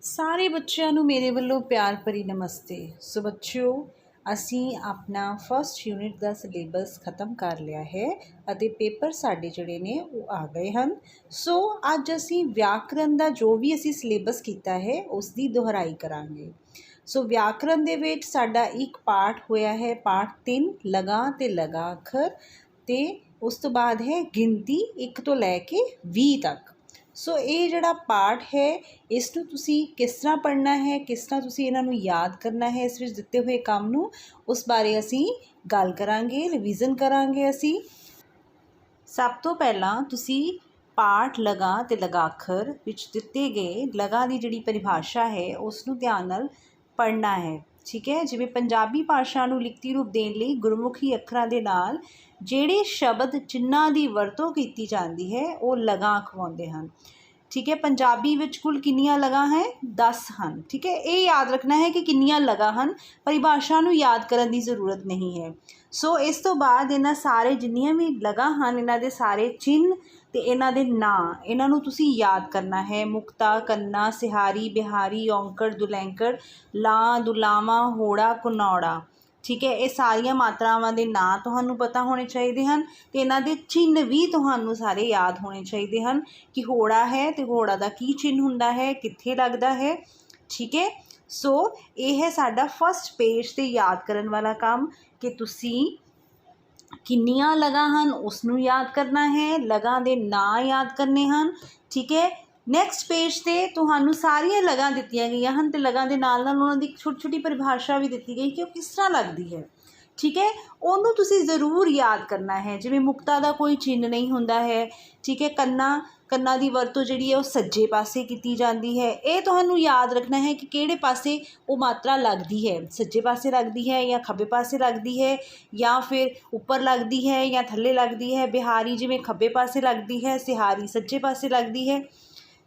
ਸਾਰੇ ਬੱਚਿਆਂ ਨੂੰ ਮੇਰੇ ਵੱਲੋਂ ਪਿਆਰ ਭਰੀ ਨਮਸਤੇ। ਸੋ ਬੱਚਿਓ, ਅਸੀਂ ਆਪਣਾ ਫਸਟ ਯੂਨਿਟ ਦਾ ਸਿਲੇਬਸ ਖਤਮ ਕਰ ਲਿਆ ਹੈ ਅਤੇ ਪੇਪਰ ਸਾਡੇ ਜਿਹੜੇ ਨੇ ਉਹ ਆ ਗਏ ਹਨ। ਸੋ ਅੱਜ ਅਸੀਂ ਵਿਆਕਰਨ ਦਾ ਜੋ ਵੀ ਅਸੀਂ ਸਿਲੇਬਸ ਕੀਤਾ ਹੈ ਉਸ ਦੀ ਦੁਹਰਾਈ ਕਰਾਂਗੇ। ਸੋ ਵਿਆਕਰਨ ਦੇ ਵਿੱਚ ਸਾਡਾ ਇੱਕ ਪਾਠ ਹੋਇਆ ਹੈ, ਪਾਠ 3 ਲਗਾ ਤੇ ਲਗਾ ਅੱਖਰ, ਤੇ ਉਸ ਤੋਂ ਬਾਅਦ ਹੈ ਗਿਣਤੀ 1 ਤੋਂ ਲੈ ਕੇ 20 ਤੱਕ। ਸੋ ਇਹ ਜਿਹੜਾ ਪਾਠ ਹੈ ਇਸ ਨੂੰ ਤੁਸੀਂ ਕਿਸ ਤਰ੍ਹਾਂ ਪੜ੍ਹਨਾ ਹੈ, ਕਿਸ ਤਰ੍ਹਾਂ ਤੁਸੀਂ ਇਹਨਾਂ ਨੂੰ ਯਾਦ ਕਰਨਾ ਹੈ, ਇਸ ਵਿੱਚ ਦਿੱਤੇ ਹੋਏ ਕੰਮ ਨੂੰ, ਉਸ ਬਾਰੇ ਅਸੀਂ ਗੱਲ ਕਰਾਂਗੇ, ਰਿਵੀਜ਼ਨ ਕਰਾਂਗੇ ਅਸੀਂ। ਸਭ ਤੋਂ ਪਹਿਲਾਂ ਤੁਸੀਂ ਪਾਠ ਲਗਾ ਤੇ ਲਗਾ ਅੱਖਰ ਵਿੱਚ ਦਿੱਤੇ ਗਏ ਲਗਾ ਦੀ ਜਿਹੜੀ ਪਰਿਭਾਸ਼ਾ ਹੈ ਉਸ ਨੂੰ ਧਿਆਨ ਨਾਲ ਪੜ੍ਹਨਾ ਹੈ। ਠੀਕ ਹੈ, ਜਿਵੇਂ ਪੰਜਾਬੀ ਭਾਸ਼ਾ ਨੂੰ ਲਿਖਤੀ ਰੂਪ ਦੇਣ ਲਈ ਗੁਰਮੁਖੀ ਅੱਖਰਾਂ ਦੇ ਨਾਲ ਜਿਹੜੇ ਸ਼ਬਦ ਚਿੰਨ੍ਹਾਂ ਦੀ ਵਰਤੋਂ ਕੀਤੀ ਜਾਂਦੀ ਹੈ ਉਹ ਲਗਾ ਅਖਵਾਉਂਦੇ ਹਨ। ਠੀਕ ਹੈ, ਪੰਜਾਬੀ ਵਿੱਚ ਕੁੱਲ ਕਿੰਨੀਆਂ ਲਗਾ ਹੈ? 10 ਹਨ। ਠੀਕ ਹੈ, ਇਹ ਯਾਦ ਰੱਖਣਾ ਹੈ ਕਿ ਕਿੰਨੀਆਂ ਲਗਾ ਹਨ, ਪਰਿਭਾਸ਼ਾ ਨੂੰ ਯਾਦ ਕਰਨ ਦੀ ਜ਼ਰੂਰਤ ਨਹੀਂ ਹੈ। ਸੋ ਇਸ ਤੋਂ ਬਾਅਦ ਇਹਨਾਂ ਸਾਰੇ ਜਿੰਨੀਆਂ ਵੀ ਲਗਾ ਹਨ ਇਹਨਾਂ ਦੇ ਸਾਰੇ ਚਿੰਨ੍ਹ ਅਤੇ ਇਹਨਾਂ ਦੇ ਨਾਂ, ਇਹਨਾਂ ਨੂੰ ਤੁਸੀਂ ਯਾਦ ਕਰਨਾ ਹੈ। ਮੁਕਤਾ, ਕੰਨਾ, ਸਿਹਾਰੀ, ਬਿਹਾਰੀ, ਔਂਕੜ, ਦੁਲੈਂਕੜ, ਲਾਂ, ਦੁਲਾਵਾਂ, ਹੋੜਾ, ਘਨੌੜਾ। ਠੀਕ ਹੈ, ਇਹ ਸਾਰੀਆਂ ਮਾਤਰਾਵਾਂ ਦੇ ਨਾਂ ਤੁਹਾਨੂੰ ਪਤਾ ਹੋਣੇ ਚਾਹੀਦੇ ਹਨ ਅਤੇ ਇਹਨਾਂ ਦੇ ਚਿੰਨ੍ਹ ਵੀ ਤੁਹਾਨੂੰ ਸਾਰੇ ਯਾਦ ਹੋਣੇ ਚਾਹੀਦੇ ਹਨ ਕਿ ਹੋੜਾ ਹੈ ਅਤੇ ਹੋੜਾ ਦਾ ਕੀ ਚਿੰਨ੍ਹ ਹੁੰਦਾ ਹੈ, ਕਿੱਥੇ ਲੱਗਦਾ ਹੈ। ਠੀਕ ਹੈ, ਸੋ ਇਹ ਹੈ ਸਾਡਾ ਫਸਟ ਪੇਜ 'ਤੇ ਯਾਦ ਕਰਨ ਵਾਲਾ ਕੰਮ ਕਿ ਤੁਸੀਂ ਕਿੰਨੀਆਂ ਲਗਾ ਹਨ ਉਸ ਨੂੰ ਯਾਦ ਕਰਨਾ ਹੈ, ਲਗਾ ਦੇ ਨਾਂ ਯਾਦ ਕਰਨੇ ਹਨ। ਠੀਕ ਹੈ, ਨੈਕਸਟ ਪੇਜ 'ਤੇ ਤੁਹਾਨੂੰ ਸਾਰੀਆਂ ਲਗਾ ਦਿੱਤੀਆਂ ਗਈਆਂ ਹਨ ਅਤੇ ਲਗਾ ਦੇ ਨਾਲ ਨਾਲ ਉਹਨਾਂ ਦੀ ਛੋਟੀ ਛੋਟੀ ਪਰਿਭਾਸ਼ਾ ਵੀ ਦਿੱਤੀ ਗਈ ਕਿ ਉਹ ਕਿਸ ਤਰ੍ਹਾਂ ਲੱਗਦੀ ਹੈ। ਠੀਕ ਹੈ, ਉਹਨੂੰ ਤੁਸੀਂ ਜ਼ਰੂਰ ਯਾਦ ਕਰਨਾ ਹੈ। ਜਿਵੇਂ ਮੁਕਤਾ ਦਾ ਕੋਈ ਚਿੰਨ੍ਹ ਨਹੀਂ ਹੁੰਦਾ ਹੈ। ਠੀਕ ਹੈ, ਕੰਨਾਂ ਦੀ ਵਰਤੋਂ ਜਿਹੜੀ ਹੈ ਉਹ ਸੱਜੇ ਪਾਸੇ ਕੀਤੀ ਜਾਂਦੀ ਹੈ। ਇਹ ਤੁਹਾਨੂੰ ਯਾਦ ਰੱਖਣਾ ਹੈ ਕਿ ਕਿਹੜੇ ਪਾਸੇ ਉਹ ਮਾਤਰਾ ਲੱਗਦੀ ਹੈ, ਸੱਜੇ ਪਾਸੇ ਲੱਗਦੀ ਹੈ ਜਾਂ ਖੱਬੇ ਪਾਸੇ ਲੱਗਦੀ ਹੈ ਜਾਂ ਫਿਰ ਉੱਪਰ ਲੱਗਦੀ ਹੈ ਜਾਂ ਥੱਲੇ ਲੱਗਦੀ ਹੈ। ਬਿਹਾਰੀ ਜਿਵੇਂ ਖੱਬੇ ਪਾਸੇ ਲੱਗਦੀ ਹੈ, ਸਿਹਾਰੀ ਸੱਜੇ ਪਾਸੇ ਲੱਗਦੀ ਹੈ।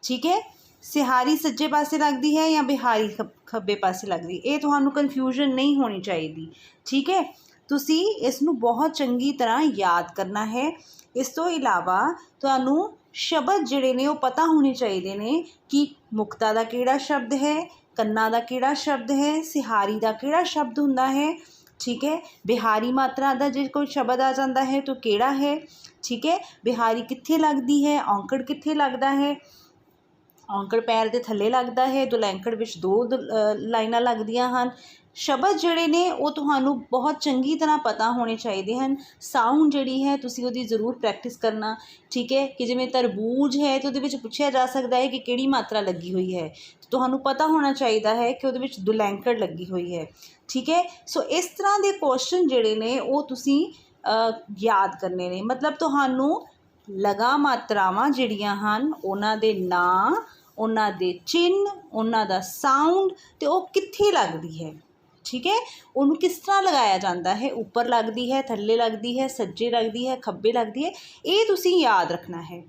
ਠੀਕ ਹੈ, ਸਿਹਾਰੀ ਸੱਜੇ ਪਾਸੇ ਲੱਗਦੀ ਹੈ ਜਾਂ ਬਿਹਾਰੀ ਖੱਬੇ ਪਾਸੇ ਲੱਗਦੀ, ਇਹ ਤੁਹਾਨੂੰ ਕਨਫਿਊਜ਼ਨ ਨਹੀਂ ਹੋਣੀ ਚਾਹੀਦੀ। ਠੀਕ ਹੈ, ਤੁਸੀਂ ਇਸ ਨੂੰ ਬਹੁਤ ਚੰਗੀ ਤਰ੍ਹਾਂ ਯਾਦ ਕਰਨਾ ਹੈ। ਇਸ ਤੋਂ ਇਲਾਵਾ ਤੁਹਾਨੂੰ ਸ਼ਬਦ ਜਿਹੜੇ ਨੇ ਉਹ ਪਤਾ ਹੋਣੇ ਚਾਹੀਦੇ ਨੇ ਕਿ ਮੁਕਤਾ ਦਾ ਕਿਹੜਾ ਸ਼ਬਦ ਹੈ, ਕੰਨਾ ਦਾ ਕਿਹੜਾ ਸ਼ਬਦ ਹੈ, ਸਿਹਾਰੀ ਦਾ ਕਿਹੜਾ ਸ਼ਬਦ ਹੁੰਦਾ ਹੈ। ਠੀਕ ਹੈ, ਬਿਹਾਰੀ ਮਾਤਰਾ ਦਾ ਜੇ ਕੋਈ ਸ਼ਬਦ ਆ ਜਾਂਦਾ ਹੈ ਤਾਂ ਕਿਹੜਾ ਹੈ। ਠੀਕ ਹੈ, ਬਿਹਾਰੀ ਕਿੱਥੇ ਲੱਗਦੀ ਹੈ, ਔਂਕੜ ਕਿੱਥੇ ਲੱਗਦਾ ਹੈ, ਔਂਕੜ ਪੈਰ ਦੇ ਥੱਲੇ ਲੱਗਦਾ ਹੈ, ਦੁਲੈਂਕੜ ਵਿੱਚ 2 ਲਾਈਨਾਂ ਲੱਗਦੀਆਂ ਹਨ। ਸ਼ਬਦ ਜਿਹੜੇ ਨੇ ਉਹ ਤੁਹਾਨੂੰ ਬਹੁਤ ਚੰਗੀ ਤਰ੍ਹਾਂ ਪਤਾ ਹੋਣੇ ਚਾਹੀਦੇ ਹਨ। ਸਾਊਂਡ ਜਿਹੜੀ ਹੈ ਤੁਸੀਂ ਉਹਦੀ ਜ਼ਰੂਰ ਪ੍ਰੈਕਟਿਸ ਕਰਨਾ। ਠੀਕ ਹੈ, ਕਿ ਜਿਵੇਂ ਤਰਬੂਜ ਹੈ ਤਾਂ ਉਹਦੇ ਵਿੱਚ ਪੁੱਛਿਆ ਜਾ ਸਕਦਾ ਹੈ ਕਿ ਕਿਹੜੀ ਮਾਤਰਾ ਲੱਗੀ ਹੋਈ ਹੈ, ਤੁਹਾਨੂੰ ਪਤਾ ਹੋਣਾ ਚਾਹੀਦਾ ਹੈ ਕਿ ਉਹਦੇ ਵਿੱਚ ਦੁਲੈਂਕੜ ਲੱਗੀ ਹੋਈ ਹੈ। ਠੀਕ ਹੈ, ਸੋ ਇਸ ਤਰ੍ਹਾਂ ਦੇ ਕੁਐਸਚਨ ਜਿਹੜੇ ਨੇ ਉਹ ਤੁਸੀਂ ਯਾਦ ਕਰਨੇ ਨੇ। ਮਤਲਬ ਤੁਹਾਨੂੰ ਲਗਾ ਮਾਤਰਾਵਾਂ ਜਿਹੜੀਆਂ ਹਨ ਉਹਨਾਂ ਦੇ ਨਾਂ, ਉਹਨਾਂ ਦੇ ਚਿੰਨ੍ਹ, ਉਹਨਾਂ ਦਾ ਸਾਊਂਡ ਅਤੇ ਉਹ ਕਿੱਥੇ ਲੱਗਦੀ ਹੈ। ਠੀਕ ਹੈ, ਉਹਨੂੰ ਕਿਸ ਤਰ੍ਹਾਂ ਲਗਾਇਆ ਜਾਂਦਾ ਹੈ, ਉੱਪਰ ਲੱਗਦੀ ਹੈ, ਥੱਲੇ ਲੱਗਦੀ ਹੈ, ਸੱਜੇ ਲੱਗਦੀ ਹੈ, ਖੱਬੇ ਲੱਗਦੀ ਹੈ, ਇਹ ਤੁਸੀਂ ਯਾਦ ਰੱਖਣਾ ਹੈ।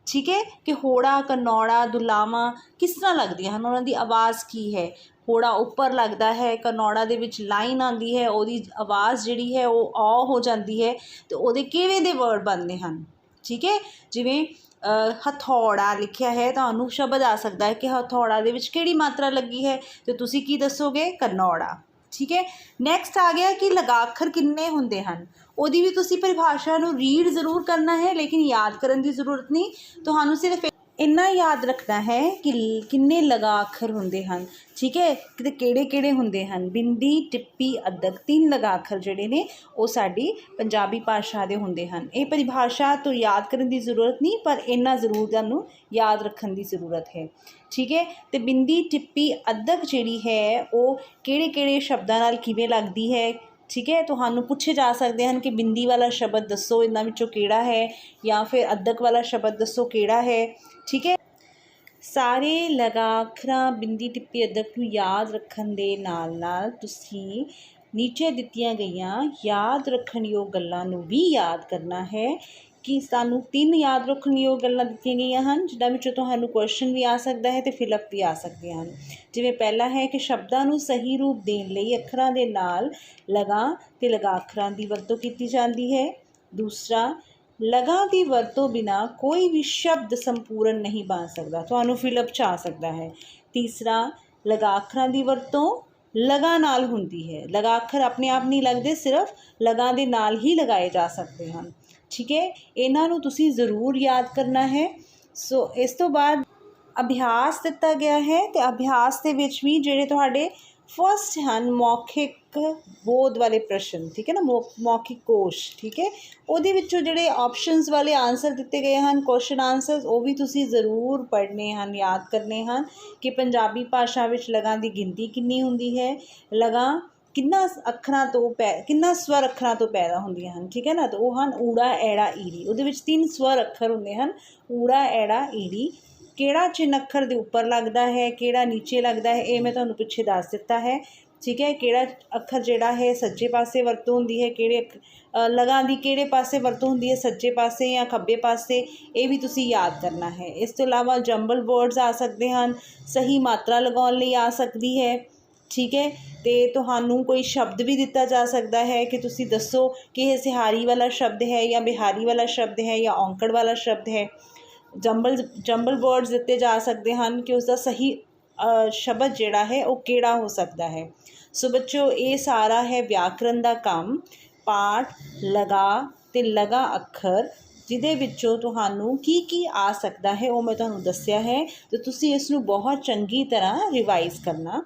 ਠੀਕ ਹੈ, ਕਿ ਹੋੜਾ, ਘਨੌੜਾ, ਦੁਲਾਵਾਂ ਕਿਸ ਤਰ੍ਹਾਂ ਲੱਗਦੀਆਂ ਹਨ, ਉਹਨਾਂ ਦੀ ਆਵਾਜ਼ ਕੀ ਹੈ। ਹੋੜਾ ਉੱਪਰ ਲੱਗਦਾ ਹੈ, ਘਨੌੜਾ ਦੇ ਵਿੱਚ ਲਾਈਨ ਆਉਂਦੀ ਹੈ, ਉਹਦੀ ਆਵਾਜ਼ ਜਿਹੜੀ ਹੈ ਉਹ ਔ ਹੋ ਜਾਂਦੀ ਹੈ ਅਤੇ ਉਹਦੇ ਕਿਵੇਂ ਦੇ ਵਰਡ ਬਣਦੇ ਹਨ। ਠੀਕ ਹੈ, ਜਿਵੇਂ ਹਥੌੜਾ ਲਿਖਿਆ ਹੈ ਤੁਹਾਨੂੰ ਸ਼ਬਦ ਆ ਸਕਦਾ ਹੈ ਕਿ ਹਥੌੜਾ ਦੇ ਵਿੱਚ ਕਿਹੜੀ ਮਾਤਰਾ ਲੱਗੀ ਹੈ ਅਤੇ ਤੁਸੀਂ ਕੀ ਦੱਸੋਗੇ? ਘਨੌੜਾ। ਠੀਕ ਹੈ, ਨੈਕਸਟ ਆ ਗਿਆ ਕਿ ਲਗਾ ਅੱਖਰ ਕਿੰਨੇ ਹੁੰਦੇ ਹਨ, ਉਹਦੀ ਵੀ ਤੁਸੀਂ ਪਰਿਭਾਸ਼ਾ ਨੂੰ ਰੀਡ ਜ਼ਰੂਰ ਕਰਨਾ ਹੈ ਲੇਕਿਨ ਯਾਦ ਕਰਨ ਦੀ ਜ਼ਰੂਰਤ ਨਹੀਂ। ਤੁਹਾਨੂੰ ਸਿਰਫ ਇੰਨਾ ਯਾਦ ਰੱਖਣਾ ਹੈ ਕਿ ਕਿੰਨੇ ਲਗਾ ਅੱਖਰ ਹੁੰਦੇ ਹਨ। ਠੀਕ ਹੈ, ਕਿਤੇ ਕਿਹੜੇ ਕਿਹੜੇ ਹੁੰਦੇ ਹਨ। ਬਿੰਦੀ, ਟਿੱਪੀ, ਅੱਧਕ, 3 ਲਗਾ ਅੱਖਰ ਜਿਹੜੇ ਨੇ ਉਹ ਸਾਡੀ ਪੰਜਾਬੀ ਭਾਸ਼ਾ ਦੇ ਹੁੰਦੇ ਹਨ। ਇਹ ਪਰਿਭਾਸ਼ਾ ਤੋਂ ਯਾਦ ਕਰਨ ਦੀ ਜ਼ਰੂਰਤ ਨਹੀਂ, ਪਰ ਇੰਨਾ ਜ਼ਰੂਰ ਤੁਹਾਨੂੰ ਯਾਦ ਰੱਖਣ ਦੀ ਜ਼ਰੂਰਤ ਹੈ। ਠੀਕ ਹੈ, ਅਤੇ ਬਿੰਦੀ, ਟਿੱਪੀ, ਅੱਧਕ ਜਿਹੜੀ ਹੈ ਉਹ ਕਿਹੜੇ ਕਿਹੜੇ ਸ਼ਬਦਾਂ ਨਾਲ ਕਿਵੇਂ ਲੱਗਦੀ ਹੈ। ਠੀਕ ਹੈ, ਤੁਹਾਨੂੰ ਪੁੱਛੇ ਜਾ ਸਕਦੇ ਹਨ ਕਿ ਬਿੰਦੀ ਵਾਲਾ ਸ਼ਬਦ ਦੱਸੋ ਇਹਨਾਂ ਵਿੱਚੋਂ ਕਿਹੜਾ ਹੈ, ਜਾਂ ਫਿਰ ਅੱਧਕ ਵਾਲਾ ਸ਼ਬਦ ਦੱਸੋ ਕਿਹੜਾ ਹੈ। ਠੀਕ ਹੈ, ਸਾਰੇ ਲਗਾ ਅੱਖਰਾਂ, ਬਿੰਦੀ, ਟਿੱਪੀ, ਅੱਧਕ ਨੂੰ ਯਾਦ ਰੱਖਣ ਦੇ ਨਾਲ ਨਾਲ ਤੁਸੀਂ ਨੀਚੇ ਦਿੱਤੀਆਂ ਗਈਆਂ ਯਾਦ ਰੱਖਣਯੋਗ ਗੱਲਾਂ ਨੂੰ ਵੀ ਯਾਦ ਕਰਨਾ ਹੈ। ਕਿ ਸਾਨੂੰ 3 ਯਾਦ ਰੱਖਣਯੋਗ ਗੱਲਾਂ ਦਿੱਤੀਆਂ ਗਈਆਂ ਹਨ ਜਿਨ੍ਹਾਂ ਵਿੱਚੋਂ ਤੁਹਾਨੂੰ ਕੁਐਸਚਨ ਵੀ ਆ ਸਕਦਾ ਹੈ ਅਤੇ ਫਿਲਅਪ ਵੀ ਆ ਸਕਦੇ ਹਨ। ਜਿਵੇਂ ਪਹਿਲਾ ਹੈ ਕਿ ਸ਼ਬਦਾਂ ਨੂੰ ਸਹੀ ਰੂਪ ਦੇਣ ਲਈ ਅੱਖਰਾਂ ਦੇ ਨਾਲ ਲਗਾ ਅਤੇ ਲਗਾ ਅੱਖਰਾਂ ਦੀ ਵਰਤੋਂ ਕੀਤੀ ਜਾਂਦੀ ਹੈ। ਦੂਸਰਾ, ਲਗਾ ਦੀ ਵਰਤੋਂ ਬਿਨਾਂ ਕੋਈ ਵੀ ਸ਼ਬਦ ਸੰਪੂਰਨ ਨਹੀਂ ਬਣ ਸਕਦਾ, ਤੁਹਾਨੂੰ ਫਿਲਅਪ 'ਚ ਆ ਸਕਦਾ ਹੈ। तीसरा, लगा ਅੱਖਰਾਂ ਦੀ ਵਰਤੋਂ ਲਗਾ ਨਾਲ ਹੁੰਦੀ ਹੈ। ਲਗਾ ਅੱਖਰ ਆਪਣੇ ਆਪ ਨਹੀਂ ਲੱਗਦੇ, ਸਿਰਫ ਲਗਾ ਦੇ ਨਾਲ ਹੀ ਲਗਾਏ ਜਾ ਸਕਦੇ ਹਨ। ਠੀਕ ਹੈ, ਇਹਨਾਂ ਨੂੰ ਤੁਸੀਂ ਜ਼ਰੂਰ ਯਾਦ ਕਰਨਾ ਹੈ। ਸੋ ਇਸ ਤੋਂ ਬਾਅਦ ਅਭਿਆਸ ਦਿੱਤਾ ਗਿਆ ਹੈ, ਅਤੇ ਅਭਿਆਸ ਦੇ ਵਿੱਚ ਵੀ ਜਿਹੜੇ ਤੁਹਾਡੇ ਫਸਟ ਹਨ ਮੌਖਿਕ ਬੋਧ ਵਾਲੇ ਪ੍ਰਸ਼ਨ, ਠੀਕ ਹੈ ਨਾ, ਮੌਖਿਕ ਕੋਸ਼, ਠੀਕ ਹੈ, ਉਹਦੇ ਵਿੱਚੋਂ ਜਿਹੜੇ ਆਪਸ਼ਨਸ ਵਾਲੇ ਆਨਸਰ ਦਿੱਤੇ ਗਏ ਹਨ, ਕੁਐਸਚਨ ਆਨਸਰਸ, ਉਹ ਵੀ ਤੁਸੀਂ ਜ਼ਰੂਰ ਪੜ੍ਹਨੇ ਹਨ, ਯਾਦ ਕਰਨੇ ਹਨ ਕਿ ਪੰਜਾਬੀ ਭਾਸ਼ਾ ਵਿੱਚ ਲਗਾਂ ਦੀ ਗਿਣਤੀ ਕਿੰਨੀ ਹੁੰਦੀ ਹੈ, ਲਗਾਂ ਕਿੰਨਾ ਅੱਖਰਾਂ ਤੋਂ ਕਿੰਨਾ ਸਵਰ ਅੱਖਰਾਂ ਤੋਂ ਪੈਦਾ ਹੁੰਦੀਆਂ ਹਨ। ਠੀਕ ਹੈ ਨਾ, ਤਾਂ ਉਹ ਹਨ ਊੜਾ, ਐੜਾ, ਈੜੀ। ਉਹਦੇ ਵਿੱਚ 3 ਸਵਰ ਅੱਖਰ ਹੁੰਦੇ ਹਨ, ਊੜਾ, ਐੜਾ, ਈੜੀ। ਕਿਹੜਾ ਚਿੰਨ੍ਹ ਅੱਖਰ ਦੇ ਉੱਪਰ ਲੱਗਦਾ ਹੈ, ਕਿਹੜਾ ਨੀਚੇ ਲੱਗਦਾ ਹੈ, ਇਹ ਮੈਂ ਤੁਹਾਨੂੰ ਪਿੱਛੇ ਦੱਸ ਦਿੱਤਾ ਹੈ। ਠੀਕ ਹੈ, ਕਿਹੜਾ ਅੱਖਰ ਜਿਹੜਾ ਹੈ ਸੱਜੇ ਪਾਸੇ ਵਰਤੋਂ ਹੁੰਦੀ ਹੈ, ਕਿਹੜੇ ਲਗਾਂ ਦੀ ਕਿਹੜੇ ਪਾਸੇ ਵਰਤੋਂ ਹੁੰਦੀ ਹੈ, ਸੱਜੇ ਪਾਸੇ ਜਾਂ ਖੱਬੇ ਪਾਸੇ, ਇਹ ਵੀ ਤੁਸੀਂ ਯਾਦ ਕਰਨਾ ਹੈ। ਇਸ ਤੋਂ ਇਲਾਵਾ ਜੰਬਲ ਵਰਡਸ ਆ ਸਕਦੇ ਹਨ, ਸਹੀ ਮਾਤਰਾ ਲਗਾਉਣ ਲਈ ਆ ਸਕਦੀ ਹੈ। ਠੀਕ ਹੈ, ਅਤੇ ਤੁਹਾਨੂੰ ਕੋਈ ਸ਼ਬਦ ਵੀ ਦਿੱਤਾ ਜਾ ਸਕਦਾ ਹੈ ਕਿ ਤੁਸੀਂ ਦੱਸੋ ਕਿ ਇਹ ਸਿਹਾਰੀ ਵਾਲਾ ਸ਼ਬਦ ਹੈ ਜਾਂ ਬਿਹਾਰੀ ਵਾਲਾ ਸ਼ਬਦ ਹੈ ਜਾਂ ਔਂਕੜ ਵਾਲਾ ਸ਼ਬਦ ਹੈ। ਜੰਬਲ ਵਰਡਸ ਦਿੱਤੇ ਜਾ ਸਕਦੇ ਹਨ ਕਿ ਉਸਦਾ ਸਹੀ ਸ਼ਬਦ ਜਿਹੜਾ ਹੈ ਉਹ ਕਿਹੜਾ ਹੋ ਸਕਦਾ ਹੈ। ਸੋ ਬੱਚਿਓ, ਇਹ ਸਾਰਾ ਹੈ ਵਿਆਕਰਨ ਦਾ ਕੰਮ, ਪਾਠ, ਲਗਾ ਅਤੇ ਲਗਾ ਅੱਖਰ, ਜਿਹਦੇ ਵਿੱਚੋਂ ਤੁਹਾਨੂੰ ਕੀ ਕੀ ਆ ਸਕਦਾ ਹੈ ਉਹ ਮੈਂ ਤੁਹਾਨੂੰ ਦੱਸਿਆ ਹੈ, ਅਤੇ ਤੁਸੀਂ ਇਸ ਨੂੰ ਬਹੁਤ ਚੰਗੀ ਤਰ੍ਹਾਂ ਰਿਵਾਈਜ਼ ਕਰਨਾ।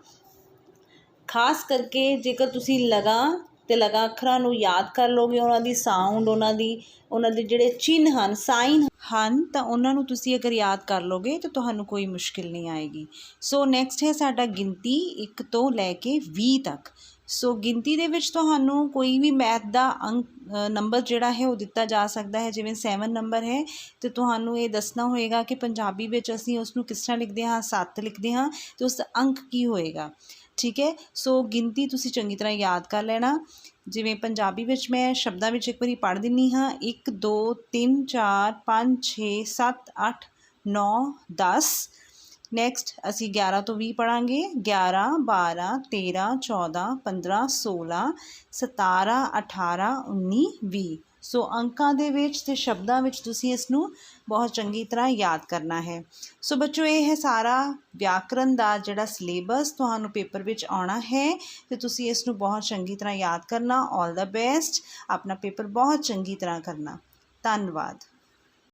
ਖਾਸ ਕਰਕੇ ਜੇਕਰ ਤੁਸੀਂ ਲਗਾ ਅਤੇ ਲਗਾ ਅੱਖਰਾਂ ਨੂੰ ਯਾਦ ਕਰ ਲਓਗੇ, ਉਹਨਾਂ ਦੀ ਸਾਊਂਡ, ਉਹਨਾਂ ਦੇ ਜਿਹੜੇ ਚਿੰਨ੍ਹ ਹਨ, ਸਾਈਨ ਹਨ, ਤਾਂ ਉਹਨਾਂ ਨੂੰ ਤੁਸੀਂ ਅਗਰ ਯਾਦ ਕਰ ਲਓਗੇ ਤਾਂ ਤੁਹਾਨੂੰ ਕੋਈ ਮੁਸ਼ਕਿਲ ਨਹੀਂ ਆਏਗੀ। ਸੋ ਨੈਕਸਟ ਹੈ ਸਾਡਾ ਗਿਣਤੀ 1 ਤੋਂ ਲੈ ਕੇ 20 ਤੱਕ। ਸੋ ਗਿਣਤੀ ਦੇ ਵਿੱਚ ਤੁਹਾਨੂੰ ਕੋਈ ਵੀ ਮੈਥ ਦਾ ਨੰਬਰ ਜਿਹੜਾ ਹੈ ਉਹ ਦਿੱਤਾ ਜਾ ਸਕਦਾ ਹੈ। ਜਿਵੇਂ 7 ਨੰਬਰ ਹੈ, ਅਤੇ ਤੁਹਾਨੂੰ ਇਹ ਦੱਸਣਾ ਹੋਏਗਾ ਕਿ ਪੰਜਾਬੀ ਵਿੱਚ ਅਸੀਂ ਉਸ ਨੂੰ ਕਿਸ ਤਰ੍ਹਾਂ ਲਿਖਦੇ ਹਾਂ, 7 ਲਿਖਦੇ ਹਾਂ, ਅਤੇ ਉਸ ਦਾ ਅੰਕ ਕੀ ਹੋਏਗਾ। ਠੀਕ ਹੈ, ਸੋ ਗਿਣਤੀ ਤੁਸੀਂ ਚੰਗੀ ਤਰ੍ਹਾਂ ਯਾਦ ਕਰ ਲੈਣਾ। ਜਿਵੇਂ ਪੰਜਾਬੀ ਵਿੱਚ ਮੈਂ ਸ਼ਬਦਾਂ ਵਿੱਚ ਇੱਕ ਵਾਰੀ ਪੜ੍ਹ ਦਿੰਦੀ ਹਾਂ, 1 2 3 4 5 6 7 8 9 10। ਨੈਕਸਟ ਅਸੀਂ 11 ਤੋਂ 20 ਪੜ੍ਹਾਂਗੇ, 11 12 13 14 15 16 17 18 19 20। ਸੋ ਅੰਕਾਂ ਦੇ ਵਿੱਚ ਅਤੇ ਸ਼ਬਦਾਂ ਵਿੱਚ ਤੁਸੀਂ ਇਸ ਨੂੰ ਬਹੁਤ ਚੰਗੀ ਤਰ੍ਹਾਂ ਯਾਦ ਕਰਨਾ ਹੈ। ਸੋ ਬੱਚੋ, ਇਹ ਹੈ ਸਾਰਾ ਵਿਆਕਰਨ ਦਾ ਜਿਹੜਾ ਸਿਲੇਬਸ ਤੁਹਾਨੂੰ ਪੇਪਰ ਵਿੱਚ ਆਉਣਾ ਹੈ, ਅਤੇ ਤੁਸੀਂ ਇਸ ਨੂੰ ਬਹੁਤ ਚੰਗੀ ਤਰ੍ਹਾਂ ਯਾਦ ਕਰਨਾ। ਆਲ ਦਾ ਬੈਸਟ, ਆਪਣਾ ਪੇਪਰ ਬਹੁਤ ਚੰਗੀ ਤਰ੍ਹਾਂ ਕਰਨਾ। ਧੰਨਵਾਦ।